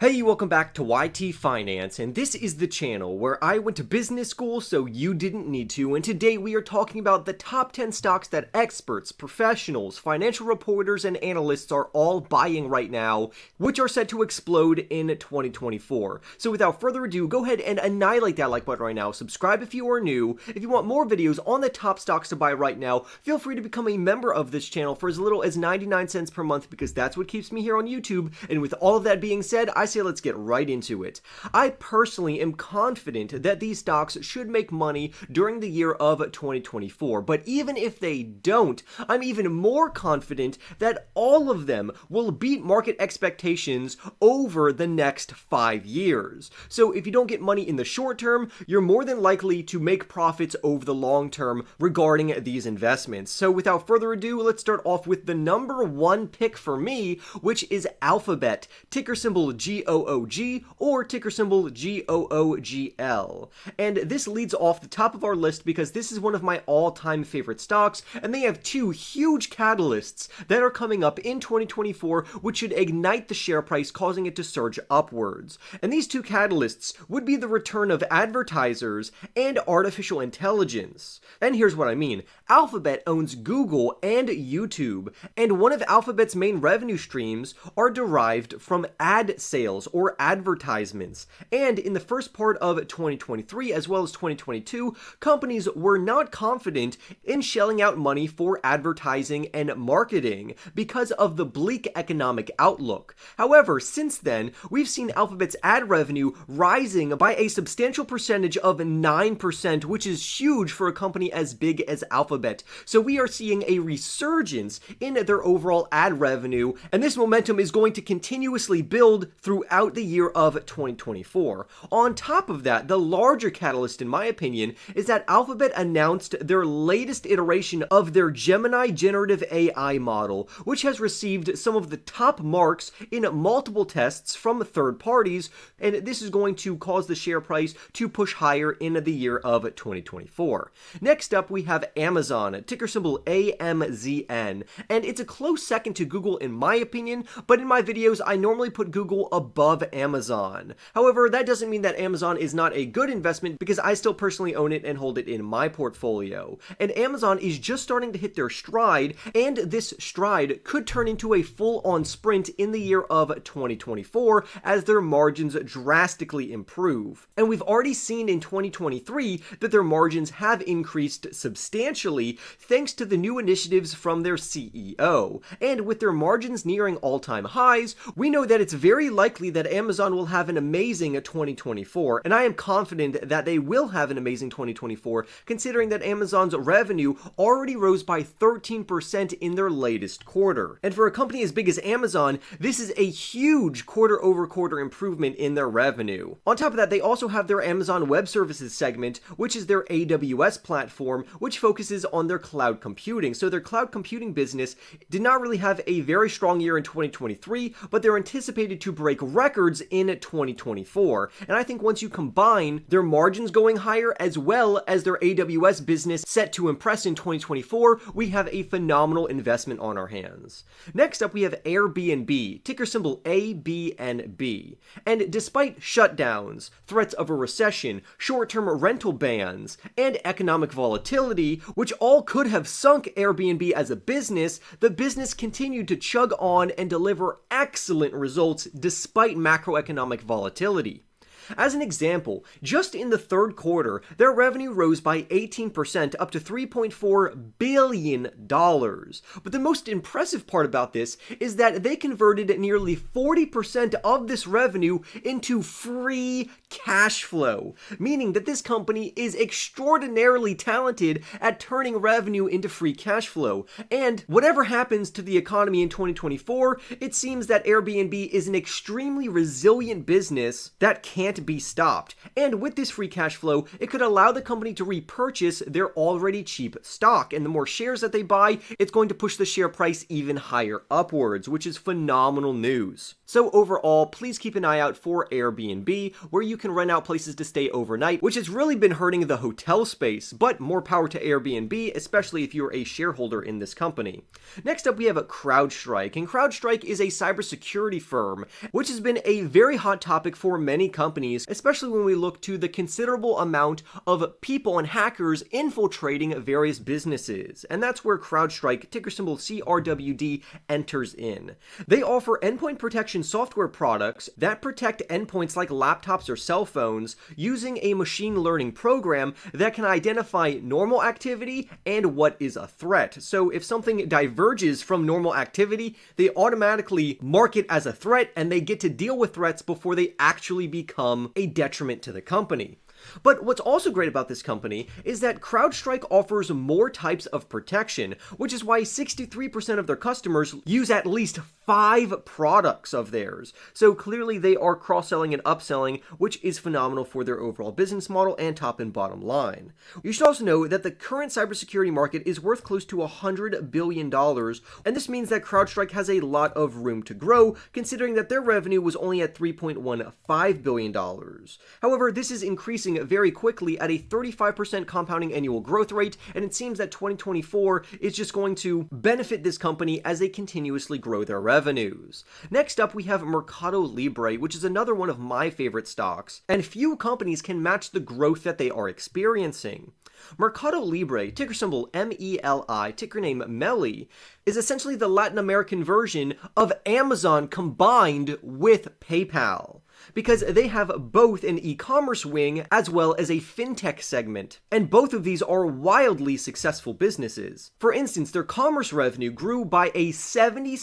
Hey, welcome back to YT Finance, and this is the channel where I went to business school so you didn't need to, and today we are talking about the top 10 stocks that experts, professionals, financial reporters, and analysts are all buying right now, which are set to explode in 2024. So without further ado, go ahead and annihilate that like button right now, subscribe if you are new. If you want more videos on the top stocks to buy right now, feel free to become a member of this channel for as little as 99 cents per month because that's what keeps me here on YouTube, and with all of that being said, I say let's get right into it. I personally am confident that these stocks should make money during the year of 2024, but even if they don't, I'm even more confident that all of them will beat market expectations over the next 5 years. So if you don't get money in the short term, you're more than likely to make profits over the long term regarding these investments. So without further ado, let's start off with the number one pick for me, which is Alphabet, ticker symbol GOOG or ticker symbol GOOGL. And this leads off the top of our list because this is one of my all-time favorite stocks, and they have two huge catalysts that are coming up in 2024 which should ignite the share price, causing it to surge upwards. And these two catalysts would be the return of advertisers and artificial intelligence. And here's what I mean. Alphabet owns Google and YouTube, and one of Alphabet's main revenue streams are derived from ad sales or advertisements. And in the first part of 2023 as well as 2022, companies were not confident in shelling out money for advertising and marketing because of the bleak economic outlook. However, since then, we've seen Alphabet's ad revenue rising by a substantial percentage of 9%, which is huge for a company as big as Alphabet. So we are seeing a resurgence in their overall ad revenue, and this momentum is going to continuously build throughout the year of 2024. On top of that, the larger catalyst, in my opinion, is that Alphabet announced their latest iteration of their Gemini generative AI model, which has received some of the top marks in multiple tests from third parties, and this is going to cause the share price to push higher in the year of 2024. Next up, we have Amazon, ticker symbol AMZN, and it's a close second to Google in my opinion, but in my videos, I normally put Google above Amazon. However, that doesn't mean that Amazon is not a good investment because I still personally own it and hold it in my portfolio. And Amazon is just starting to hit their stride, and this stride could turn into a full-on sprint in the year of 2024 as their margins drastically improve. And we've already seen in 2023 that their margins have increased substantially thanks to the new initiatives from their CEO. And with their margins nearing all-time highs, we know that it's very likely that Amazon will have an amazing 2024, and I am confident that they will have an amazing 2024 considering that Amazon's revenue already rose by 13% in their latest quarter. And for a company as big as Amazon, this is a huge quarter-over-quarter improvement in their revenue. On top of that, they also have their Amazon Web Services segment, which is their AWS platform, which focuses on their cloud computing. So their cloud computing business did not really have a very strong year in 2023, but they're anticipated to break records in 2024. And I think once you combine their margins going higher as well as their AWS business set to impress in 2024, we have a phenomenal investment on our hands. Next up, we have Airbnb, ticker symbol ABNB. And despite shutdowns, threats of a recession, short-term rental bans, and economic volatility, which all could have sunk Airbnb as a business, the business continued to chug on and deliver excellent results despite macroeconomic volatility. As an example, just in the third quarter, their revenue rose by 18% up to $3.4 billion. But the most impressive part about this is that they converted nearly 40% of this revenue into free cash flow, meaning that this company is extraordinarily talented at turning revenue into free cash flow. And whatever happens to the economy in 2024, it seems that Airbnb is an extremely resilient business that can't can't be stopped. And with this free cash flow, it could allow the company to repurchase their already cheap stock. And the more shares that they buy, it's going to push the share price even higher upwards, which is phenomenal news. So overall, please keep an eye out for Airbnb, where you can rent out places to stay overnight, which has really been hurting the hotel space, but more power to Airbnb, especially if you're a shareholder in this company. Next up, we have CrowdStrike, and CrowdStrike is a cybersecurity firm, which has been a very hot topic for many companies, especially when we look to the considerable amount of people and hackers infiltrating various businesses. And that's where CrowdStrike, ticker symbol CRWD, enters in. They offer endpoint protection software products that protect endpoints like laptops or cell phones using a machine learning program that can identify normal activity and what is a threat. So if something diverges from normal activity, they automatically mark it as a threat and they get to deal with threats before they actually become a detriment to the company. But what's also great about this company is that CrowdStrike offers more types of protection, which is why 63% of their customers use at least 5 products of theirs. So clearly they are cross-selling and upselling, which is phenomenal for their overall business model and top and bottom line. You should also know that the current cybersecurity market is worth close to $100 billion, and this means that CrowdStrike has a lot of room to grow, considering that their revenue was only at $3.15 billion. However, this is increasing very quickly at a 35% compounding annual growth rate, and it seems that 2024 is just going to benefit this company as they continuously grow their revenues. Next up, we have Mercado Libre, which is another one of my favorite stocks, and few companies can match the growth that they are experiencing. Mercado Libre, ticker symbol MELI, ticker name MELI, is essentially the Latin American version of Amazon combined with PayPal, because they have both an e-commerce wing as well as a fintech segment, and both of these are wildly successful businesses. For instance, their commerce revenue grew by a 76%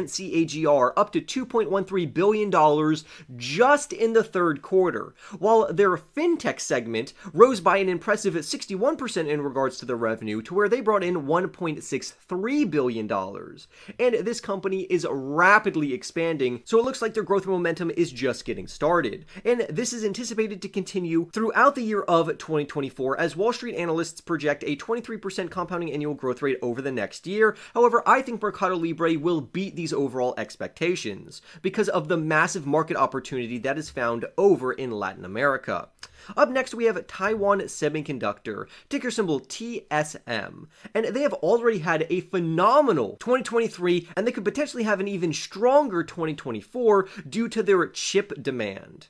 CAGR up to $2.13 billion just in the third quarter, while their fintech segment rose by an impressive 61% in regards to their revenue to where they brought in $1.63 billion. And this company is rapidly expanding, so it looks like their growth momentum is just getting started. And this is anticipated to continue throughout the year of 2024 as Wall Street analysts project a 23% compounding annual growth rate over the next year. However, I think Mercado Libre will beat these overall expectations because of the massive market opportunity that is found over in Latin America. Up next, we have Taiwan Semiconductor, ticker symbol TSM, and they have already had a phenomenal 2023, and they could potentially have an even stronger 2024 due to their chip demand.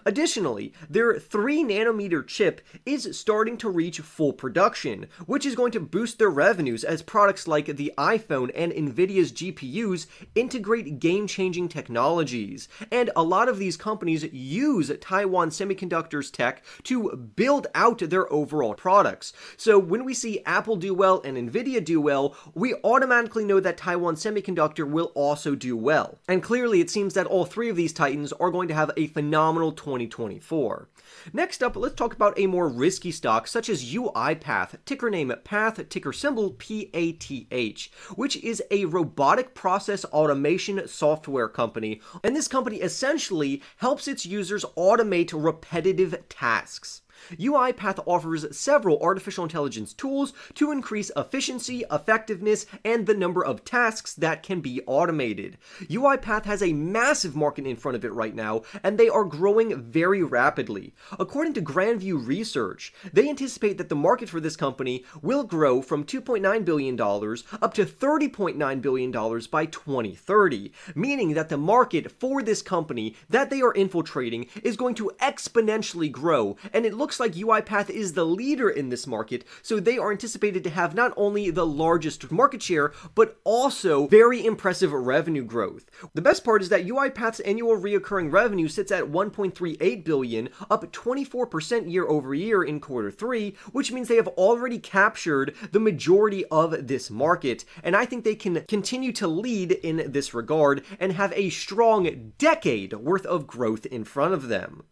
Additionally, their 3nm chip is starting to reach full production, which is going to boost their revenues as products like the iPhone and Nvidia's GPUs integrate game-changing technologies. And a lot of these companies use Taiwan Semiconductor's tech to build out their overall products. So when we see Apple do well and Nvidia do well, we automatically know that Taiwan Semiconductor will also do well. And clearly it seems that all 3 of these titans are going to have a phenomenal 2024. Next up, let's talk about a more risky stock such as UiP Path, ticker name Path, ticker symbol PATH, which is a robotic process automation software company. And this company essentially helps its users automate repetitive tasks. UiP Path offers several artificial intelligence tools to increase efficiency, effectiveness, and the number of tasks that can be automated. UiP Path has a massive market in front of it right now, and they are growing very rapidly. According to Grandview Research, they anticipate that the market for this company will grow from $2.9 billion up to $30.9 billion by 2030, meaning that the market for this company that they are infiltrating is going to exponentially grow, and it looks like UiP Path is the leader in this market, so they are anticipated to have not only the largest market share, but also very impressive revenue growth. The best part is that UiP Path's annual recurring revenue sits at $1.38 billion, up 24% year over year in quarter 3, which means they have already captured the majority of this market, and I think they can continue to lead in this regard and have a strong decade worth of growth in front of them.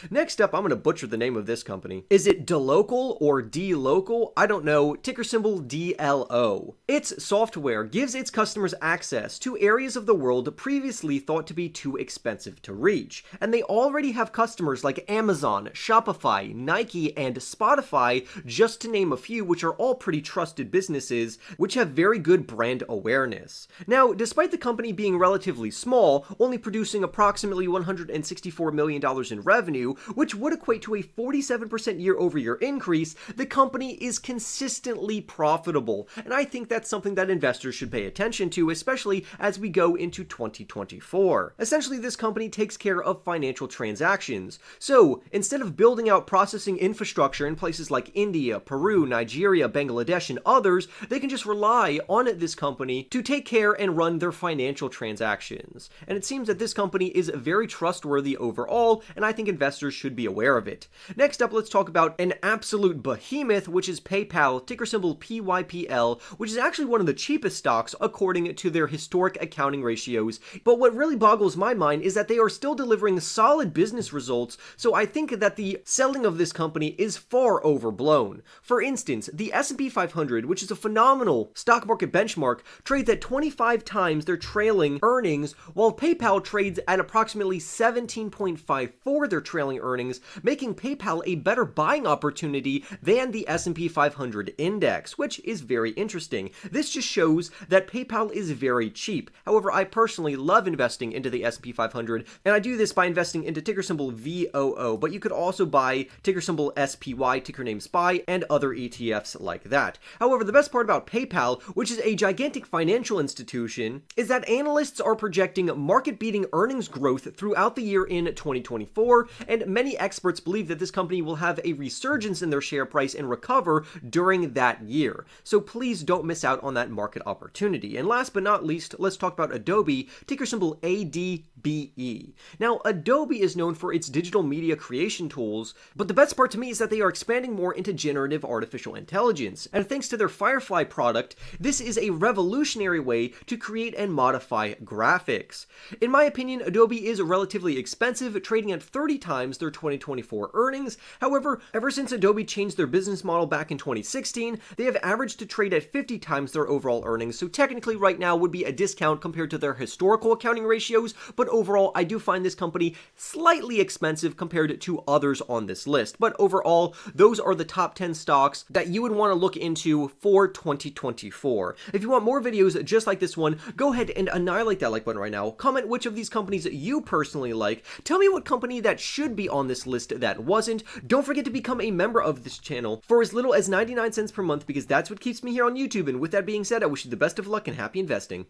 Next up, I'm going to butcher the name of this company. Is it DLocal or DLocal? I don't know. Ticker symbol DLO. Its software gives its customers access to areas of the world previously thought to be too expensive to reach. And they already have customers like Amazon, Shopify, Nike, and Spotify, just to name a few, which are all pretty trusted businesses, which have very good brand awareness. Now, despite the company being relatively small, only producing approximately $164 million in revenue, which would equate to a 47% year-over-year increase, the company is consistently profitable, and I think that's something that investors should pay attention to, especially as we go into 2024. Essentially, this company takes care of financial transactions. So, instead of building out processing infrastructure in places like India, Peru, Nigeria, Bangladesh, and others, they can just rely on this company to take care and run their financial transactions. And it seems that this company is very trustworthy overall, and I think investors should be aware of it. Next up, let's talk about an absolute behemoth, which is PayPal, ticker symbol PYPL, which is actually one of the cheapest stocks according to their historic accounting ratios. But what really boggles my mind is that they are still delivering solid business results, so I think that the selling of this company is far overblown. For instance, the S&P 500, which is a phenomenal stock market benchmark, trades at 25 times their trailing earnings, while PayPal trades at approximately 17.5 for their trailing earnings, making PayPal a better buying opportunity than the S&P 500 index, which is very interesting. This just shows that PayPal is very cheap. However, I personally love investing into the S&P 500, and I do this by investing into ticker symbol VOO, but you could also buy ticker symbol SPY, ticker name SPY, and other ETFs like that. However, the best part about PayPal, which is a gigantic financial institution, is that analysts are projecting market-beating earnings growth throughout the year in 2024, and many experts believe that this company will have a resurgence in their share price and recover during that year. So please don't miss out on that market opportunity. And last but not least, let's talk about Adobe, ticker symbol ADBE. Now, Adobe is known for its digital media creation tools, but the best part to me is that they are expanding more into generative artificial intelligence. And thanks to their Firefly product, this is a revolutionary way to create and modify graphics. In my opinion, Adobe is relatively expensive, trading at 30 times their 2024 earnings. However, ever since Adobe changed their business model back in 2016, they have averaged to trade at 50 times their overall earnings, so technically right now would be a discount compared to their historical accounting ratios, but overall I do find this company slightly expensive compared to others on this list. But overall, those are the top 10 stocks that you would want to look into for 2024. If you want more videos just like this one, go ahead and annihilate that like button right now. Comment which of these companies you personally like. Tell me what company that should be on this list that wasn't. Don't forget to become a member of this channel for as little as 99 cents per month, because that's what keeps me here on YouTube. And with that being said, I wish you the best of luck and happy investing.